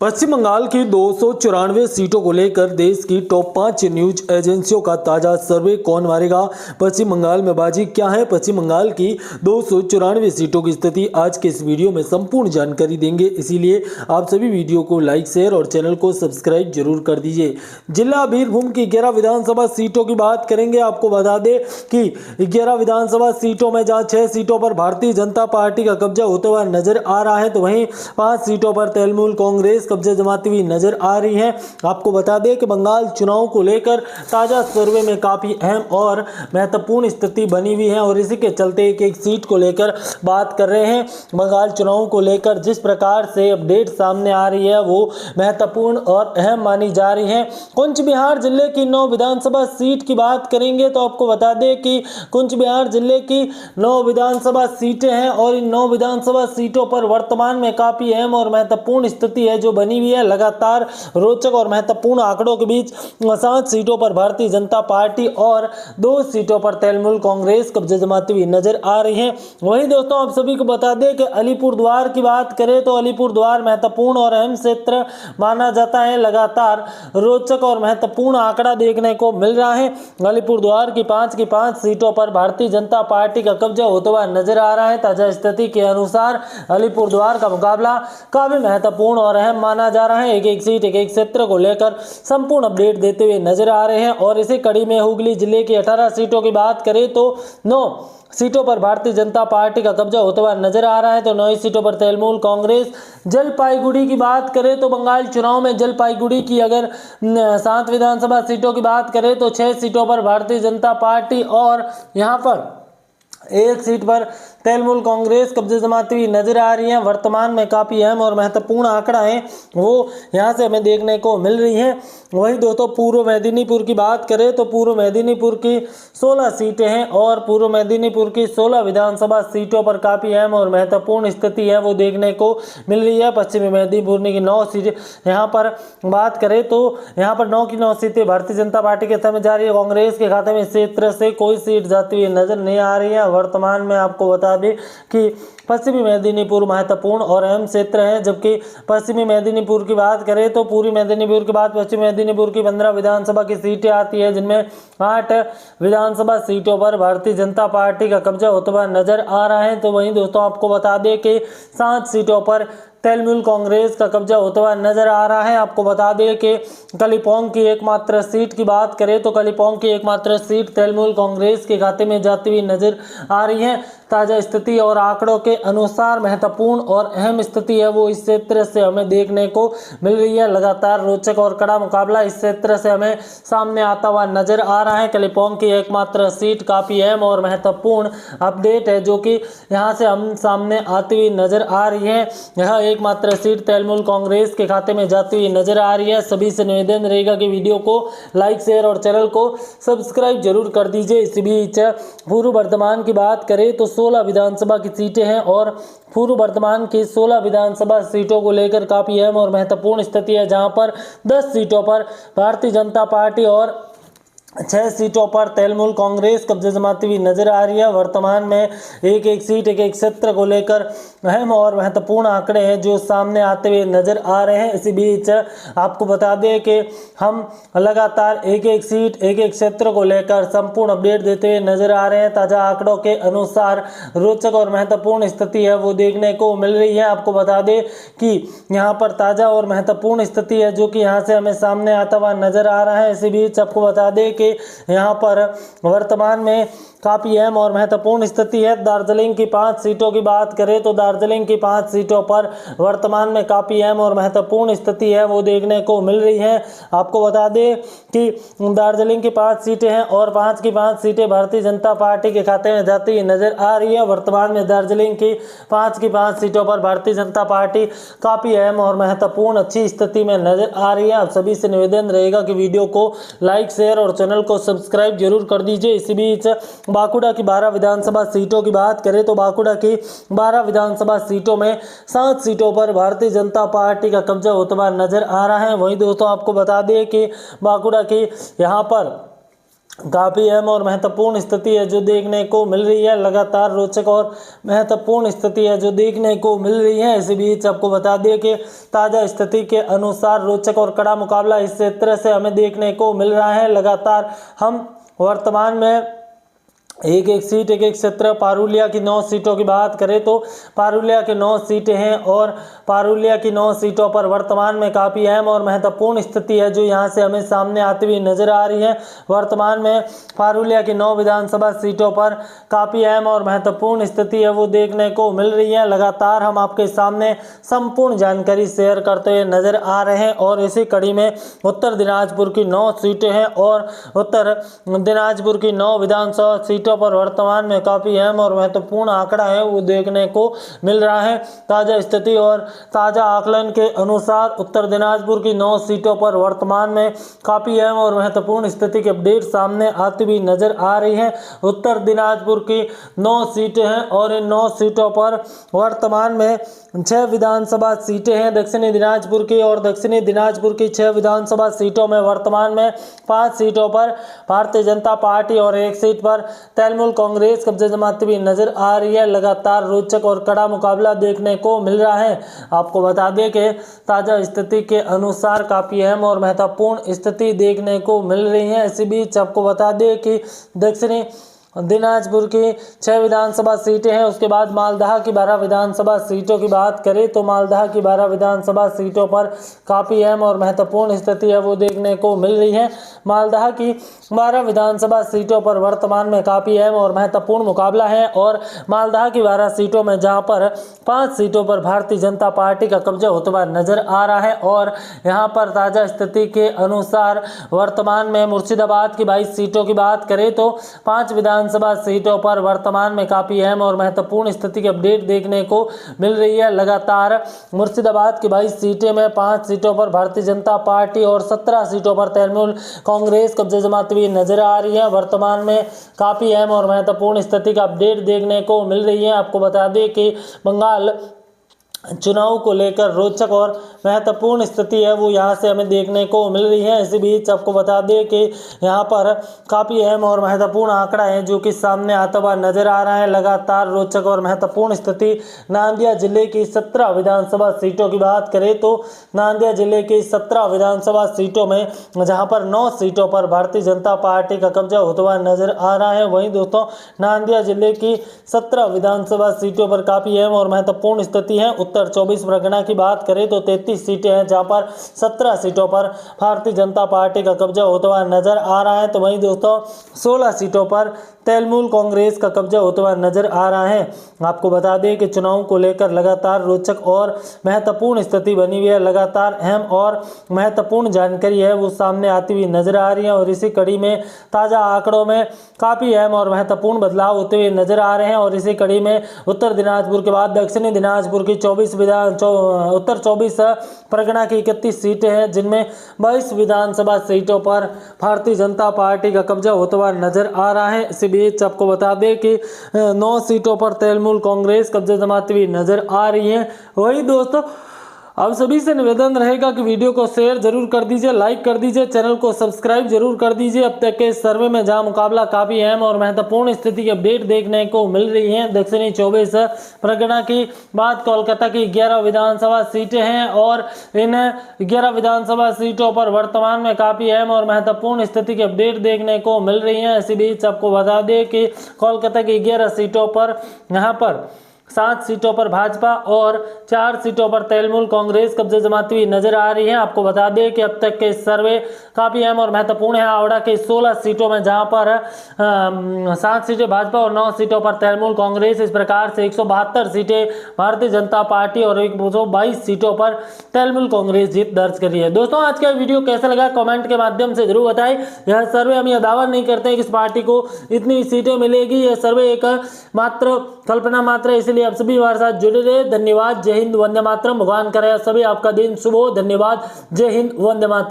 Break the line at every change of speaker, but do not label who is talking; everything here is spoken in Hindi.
पश्चिम बंगाल की 294 सीटों को लेकर देश की टॉप 5 न्यूज एजेंसियों का ताजा सर्वे कौन मारेगा, पश्चिम बंगाल में बाजी क्या है, पश्चिम बंगाल की 294 सीटों की स्थिति आज के इस वीडियो में संपूर्ण जानकारी देंगे। इसीलिए आप सभी वीडियो को लाइक, शेयर और चैनल को सब्सक्राइब जरूर कर दीजिए। जिला बीरभूम की 11 विधानसभा सीटों की बात करेंगे। आपको बता दें कि 11 विधानसभा सीटों में जहां 6 सीटों पर भारतीय जनता पार्टी का कब्जा होता हुआ नजर आ रहा है, तो वहीं 5 सीटों पर तृणमूल कांग्रेस कब्जा जमाती हुई नजर आ रही है। आपको बता दें कि बंगाल चुनाव को लेकर ताजा सर्वे में काफी अहम और महत्वपूर्ण स्थिति बनी हुई है और इसी के चलते एक सीट को लेकर बात कर रहे हैं। बंगाल चुनाव को लेकर जिस प्रकार से अपडेट सामने आ रही है वो महत्वपूर्ण और अहम मानी जा रही है। कुंच बिहार जिले की 9 विधानसभा सीट की बात करेंगे तो आपको बता दें कि कुंच बिहार जिले की 9 विधानसभा सीटें हैं और इन 9 विधानसभा सीटों पर वर्तमान में काफी अहम और महत्वपूर्ण स्थिति है जो बनी हुई है। लगातार रोचक और महत्वपूर्ण आंकड़ों के बीच 7 सीटों पर भारतीय जनता पार्टी और 2 सीटों पर तृणमूल कांग्रेस कब्जा जमाती हुई नजर आ रही है। वहीं दोस्तों आप सभी को बता दें कि अलीपुरद्वार की बात करें तो अलीपुरद्वार महत्वपूर्ण और अहम क्षेत्र माना जाता है। लगातार रोचक और महत्वपूर्ण आंकड़ा देखने को मिल रहा है। अलीपुरद्वार की 5 सीटों पर भारतीय जनता पार्टी का कब्जा होता हुआ नजर आ रहा है। ताजा स्थिति के अनुसार अलीपुरद्वार का मुकाबला काफी महत्वपूर्ण और अहम माना जा रहा है। एक सीट एक क्षेत्र को लेकर संपूर्ण अपडेट देते हुए नजर आ रहे हैं और इसी कड़ी में हुगली जिले की 18 सीटों की बात करें तो 9 सीटों पर भारतीय जनता पार्टी का कब्जा होता हुआ नजर आ रहा है, तो 9 सीटों पर तृणमूल कांग्रेस। जलपाईगुड़ी की बात करें तो बंगाल चुनाव में जलपाईगुड़ी की अगर 7 विधानसभा सीटों की बात करें तो 6 सीटों पर भारतीय जनता पार्टी और यहां पर 1 सीट पर तृणमूल कांग्रेस कब्जे जमाती हुई नजर आ रही है। वर्तमान में काफी अहम और महत्वपूर्ण आंकड़ा है वो यहां से हमें देखने को मिल रही है। वहीं दोस्तों पूर्व मेदिनीपुर की बात करें तो पूर्व मेदिनीपुर की 16 सीटें हैं और पूर्व मेदिनीपुर की 16 विधानसभा सीटों पर काफी अहम और महत्वपूर्ण स्थिति है वो देखने को मिल रही है। पश्चिमी मेदिनीपुर की 9 सीटें यहाँ पर बात करें तो यहाँ पर 9 की 9 सीटें भारतीय जनता पार्टी के खाते में जा रही है। कांग्रेस के खाते में इस क्षेत्र से कोई सीट जाती हुई नजर नहीं आ रही है। वर्तमान में आपको बता दें कि पश्चिमी मेदिनीपुर महत्वपूर्ण और अहम क्षेत्र है, जबकि पश्चिमी मेदिनीपुर की बात करें तो पूर्वी मेदिनीपुर के बाद पश्चिमी मेदिनीपुर की 15 विधानसभा की सीटें आती है, जिनमें 8 विधानसभा सीटों पर भारतीय जनता पार्टी का कब्जा होता हुआ नजर आ रहा है। तो वहीं दोस्तों आपको बता दें कि 7 सीटों पर तृणमूल कांग्रेस का कब्जा होता हुआ नजर आ रहा है। आपको बता दें कि कलिम्पोंग की एकमात्र सीट की बात करें तो कलिम्पोंग की एकमात्र सीट तृणमूल कांग्रेस के खाते में जाती हुई नजर आ रही है। ताजा स्थिति और आंकड़ों के अनुसार महत्वपूर्ण और अहम स्थिति है वो इस क्षेत्र से हमें देखने को मिल रही है। लगातार रोचक और कड़ा मुकाबला इस क्षेत्र से हमें सामने आता हुआ नजर आ रहा है। कलिम्पोंग की एकमात्र सीट काफी अहम और महत्वपूर्ण अपडेट है जो कि यहाँ से हम सामने आती हुई नजर आ रही है। यह एकमात्र सीट तृणमूल कांग्रेस के खाते में जाती हुई नजर आ रही है। सभी से निवेदन रहेगा कि वीडियो को लाइक, शेयर और चैनल को सब्सक्राइब जरूर कर दीजिए। इसी बीच पूर्व वर्तमान की बात करें तो 16 विधानसभा की सीटें हैं और पूर्व वर्तमान की 16 विधानसभा सीटों को लेकर काफी अहम और महत्वपूर्ण स्थिति है, जहां पर 10 सीटों पर भारतीय जनता पार्टी और 6 सीटों पर तृणमूल कांग्रेस कब्जे जमाती हुई नजर आ रही है। वर्तमान में एक सीट एक क्षेत्र को लेकर अहम और महत्वपूर्ण आंकड़े हैं जो सामने आते हुए नजर आ रहे हैं। इसी बीच आपको बता दें कि हम लगातार एक सीट एक क्षेत्र को लेकर संपूर्ण अपडेट देते हुए नजर आ रहे हैं। ताजा आंकड़ों के अनुसार रोचक और महत्वपूर्ण स्थिति है वो देखने को मिल रही है। आपको बता दें कि यहाँ पर ताजा और महत्वपूर्ण स्थिति है जो कि यहाँ से हमें सामने आता हुआ नजर आ रहा है। इसी बीच आपको बता दें कि यहाँ पर वर्तमान में काफी अहम और महत्वपूर्ण स्थिति है। दार्जिलिंग की 5 सीटों की बात करें तो दार्जिलिंग की 5 सीटों पर वर्तमान में काफी अहम और महत्वपूर्ण स्थिति है वो देखने को मिल रही है। आपको बता दें कि दार्जिलिंग की 5 सीटें हैं और 5 की 5 सीटें भारतीय जनता पार्टी के खाते में जाती हुई नजर आ रही है। वर्तमान में दार्जिलिंग की 5 सीटों पर भारतीय जनता पार्टी काफी अहम और महत्वपूर्ण अच्छी स्थिति में नजर आ रही है। आप सभी से निवेदन रहेगा कि वीडियो को लाइक, शेयर और चैनल को सब्सक्राइब जरूर कर दीजिए। इसी बीच बांकुड़ा की 12 विधानसभा सीटों की बात करें तो बांकुड़ा की 12 विधानसभा सीटों में 7 सीटों पर भारतीय जनता पार्टी का कब्जा होता हुआ नजर आ रहा है। वहीं दोस्तों आपको बता दें कि बांकुड़ा की यहाँ पर
काफ़ी अहम और महत्वपूर्ण स्थिति है जो देखने को मिल रही है। लगातार रोचक और महत्वपूर्ण स्थिति है जो देखने को मिल रही है। इसी बीच आपको बता दें कि ताज़ा स्थिति के अनुसार रोचक और कड़ा मुकाबला इस क्षेत्र से हमें देखने को मिल रहा है। लगातार हम वर्तमान में एक सीट एक क्षेत्र पारुलिया की 9 सीटों की बात करें तो पारुलिया की 9 सीटें हैं और पारुलिया की 9 सीटों पर वर्तमान में काफ़ी अहम और महत्वपूर्ण स्थिति है जो यहां से हमें सामने आती हुई नजर आ रही है। वर्तमान में पारुलिया की 9 विधानसभा सीटों पर काफ़ी अहम और महत्वपूर्ण स्थिति है वो देखने को मिल रही है। लगातार हम आपके सामने संपूर्ण जानकारी शेयर करते हुए नजर आ रहे हैं और इसी कड़ी में उत्तर दिनाजपुर की 9 सीटें हैं और उत्तर दिनाजपुर की 9 विधानसभा सीटों पर वर्तमान में काफी अहम और महत्वपूर्ण आंकड़ा है वो देखने को मिल रहा है। ताजा स्थिति और ताजा आकलन के अनुसार उत्तर दिनाजपुर की 9 सीटों पर वर्तमान में काफी अहम और महत्वपूर्ण स्थिति की अपडेट सामने आती हुई नजर आ रही है। उत्तर दिनाजपुर की 9 सीटें हैं और इन 9 सीटों पर वर्तमान में 6 विधानसभा सीटें हैं दक्षिणी दिनाजपुर की और दक्षिणी दिनाजपुर की 6 विधानसभा सीटों में वर्तमान में 5 सीटों पर भारतीय जनता पार्टी और 1 सीट पर तृणमूल कांग्रेस कब्जा जमाती हुई नजर आ रही है। लगातार रोचक और कड़ा मुकाबला देखने को मिल रहा है। आपको बता दें कि ताजा स्थिति के अनुसार काफी अहम और महत्वपूर्ण स्थिति देखने को मिल रही है। इसी बीच आपको बता दें कि दक्षिणी दिनाजपुर की 6 विधानसभा सीटें हैं। उसके बाद मालदह की 12 विधानसभा सीटों की बात करें तो मालदह की 12 विधानसभा सीटों पर काफ़ी अहम और महत्वपूर्ण स्थिति है वो देखने को मिल रही है। मालदह की 12 विधानसभा सीटों पर वर्तमान में काफ़ी अहम और महत्वपूर्ण मुकाबला है और मालदह की 12 सीटों में जहां पर 5 सीटों पर भारतीय जनता पार्टी का कब्जा होता हुआ नजर आ रहा है और यहां पर ताज़ा स्थिति के अनुसार वर्तमान में मुर्शिदाबाद की 22 सीटों की बात करें तो 5 विधानसभा सीटों पर वर्तमान में काफ़ी अहम और महत्वपूर्ण स्थिति की अपडेट देखने को मिल रही है। लगातार मुर्शिदाबाद की 22 सीटें में 5 सीटों पर भारतीय जनता पार्टी और 17 सीटों पर तृणमूल कांग्रेस कब्जा जमाती हुई नजर आ रही है। वर्तमान में काफ़ी अहम और महत्वपूर्ण स्थिति का अपडेट देखने को मिल रही है। आपको बता दें कि बंगाल चुनाव को लेकर रोचक और महत्वपूर्ण स्थिति है वो यहाँ से हमें देखने को मिल रही है। इसी बीच आपको बता दें कि यहाँ पर काफ़ी अहम और महत्वपूर्ण आंकड़ा है जो कि सामने आता हुआ नजर आ रहा है। लगातार रोचक और महत्वपूर्ण स्थिति नांदिया जिले की 17 विधानसभा सीटों की बात करें तो नांदिया जिले की 17 विधानसभा सीटों में जहाँ पर 9 सीटों पर भारतीय जनता पार्टी का कब्जा होता हुआ नजर आ रहा है। वहीं दोस्तों नांदिया जिले की 17 विधानसभा सीटों पर काफ़ी अहम और महत्वपूर्ण स्थिति है। उत्तर 24 परगना की बात करें तो 33 सीटें हैं जहां पर 17 सीटों पर भारतीय जनता पार्टी का कब्जा होता हुआ नजर आ रहा है। तो वहीं दोस्तों 16 सीटों पर तृणमूल कांग्रेस का कब्जा होता हुआ नजर आ रहा है। आपको बता दें कि चुनाव को लेकर लगातार रोचक और महत्वपूर्ण स्थिति बनी हुई है। लगातार अहम और महत्वपूर्ण जानकारी है वो सामने आती हुई नजर आ रही है और इसी कड़ी में ताज़ा आंकड़ों में काफ़ी अहम और महत्वपूर्ण बदलाव होते हुए नजर आ रहे हैं। और इसी कड़ी में उत्तर दिनाजपुर के बाद दक्षिणी दिनाजपुर की उत्तर 24 परगना की 31 सीटें हैं जिनमें 22 विधानसभा सीटों पर भारतीय जनता पार्टी का कब्जा होता हुआ नजर आ रहा है। इसी बीच आपको बता दें कि 9 सीटों पर तृणमूल कांग्रेस कब्जा जमाती हुई नजर आ रही है। वही दोस्तों अब सभी से निवेदन रहेगा कि वीडियो को शेयर जरूर कर दीजिए, लाइक कर दीजिए, चैनल को सब्सक्राइब जरूर कर दीजिए। अब तक के सर्वे में जहां मुकाबला काफ़ी अहम और महत्वपूर्ण स्थिति की अपडेट देखने को मिल रही है। दक्षिणी 24 परगना की बात कोलकाता की 11 विधानसभा सीटें हैं और इन 11 विधानसभा सीटों पर वर्तमान में काफ़ी अहम और महत्वपूर्ण स्थिति की अपडेट देखने को मिल रही है। इसी बीच आपको बता दें कि कोलकाता की 11 सीटों पर यहाँ पर 7 सीटों पर भाजपा और 4 सीटों पर तृणमूल कांग्रेस कब्जा जमाती हुई नजर आ रही है। आपको बता दें कि अब तक के सर्वे काफ़ी अहम और महत्वपूर्ण है। हावड़ा के 16 सीटों में जहां पर 7 सीटें भाजपा और 9 सीटों पर तृणमूल कांग्रेस, इस प्रकार से 172 सीटें भारतीय जनता पार्टी और 122 सीटों पर तृणमूल कांग्रेस जीत दर्ज करी है। दोस्तों आज का वीडियो कैसा लगा कमेंट के माध्यम से जरूर बताएं। यह सर्वे हम यह दावा नहीं करते कि इस पार्टी को इतनी सीटें मिलेगी। यह सर्वे एक मात्र कल्पना मात्र है, इसलिए आप सभी हमारे साथ जुड़े रहे। धन्यवाद। जय हिंद, वंदे मातरम। भगवान करे सभी आपका दिन शुभ हो। धन्यवाद। जय हिंद, वंदे मातरम।